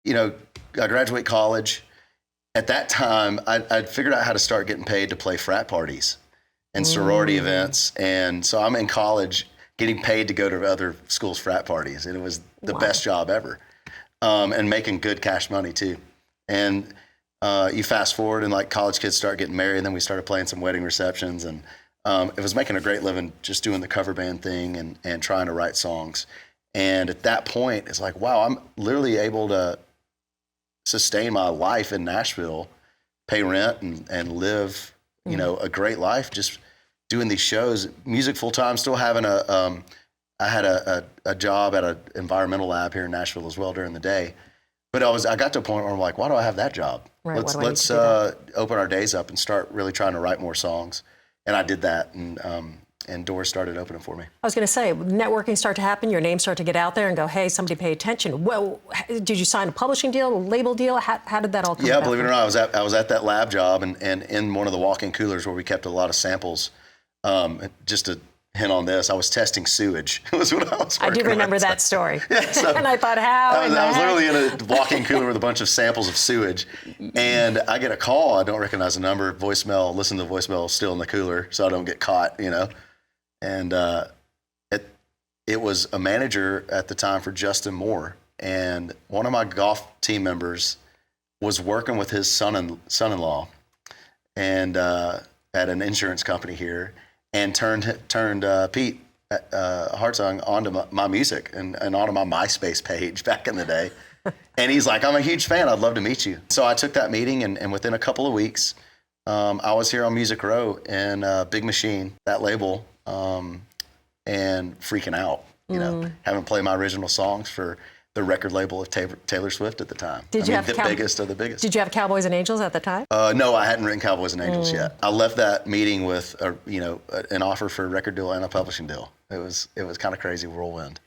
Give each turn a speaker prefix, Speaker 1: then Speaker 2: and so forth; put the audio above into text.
Speaker 1: I graduate college. At that time, I'd figured out how to start getting paid to play frat parties and sorority events. And so I'm in college getting paid to go to other schools' frat parties. And it was the best job ever. And making good cash money too. And you fast forward and like college kids start getting married, and then we started playing some wedding receptions, and it was making a great living just doing the cover band thing and trying to write songs. And at that point, it's like, wow, I'm literally able to sustain my life in Nashville, pay rent and live, a great life just doing these shows, music full time, still having I had a job at an environmental lab here in Nashville as well during the day. But I got to a point where I'm like, why do I have that job?
Speaker 2: Right,
Speaker 1: Let's open our days up and start really trying to write more songs. And I did that, and doors started opening for me.
Speaker 2: I was going to say, networking started to happen, your name started to get out there and go, hey, somebody pay attention. Well, did you sign a publishing deal, a label deal? How did that all come about?
Speaker 1: Yeah, believe it or not, I was at that lab job and in one of the walk-in coolers where we kept a lot of samples. Just to hint on this, I was testing sewage. Was what I was working
Speaker 2: I do remember
Speaker 1: on.
Speaker 2: that story.
Speaker 1: Yeah, so
Speaker 2: and I thought, how?
Speaker 1: I was literally in a walk-in cooler with a bunch of samples of sewage, and I get a call. I don't recognize the number, voicemail. Listen to the voicemail, still in the cooler, so I don't get caught. And it was a manager at the time for Justin Moore, and one of my golf team members was working with his son-in-law, and at an insurance company here. And turned Pete Hartzong onto my music and onto my MySpace page back in the day. And he's like, I'm a huge fan. I'd love to meet you. So I took that meeting, and within a couple of weeks, I was here on Music Row in Big Machine, that label, and freaking out, having played my original songs for the record label of Taylor Swift at the time. The biggest of the biggest.
Speaker 2: Did you have Cowboys and Angels at the time?
Speaker 1: No, I hadn't written Cowboys and Angels yet. I left that meeting with an offer for a record deal and a publishing deal. It was kind of crazy whirlwind.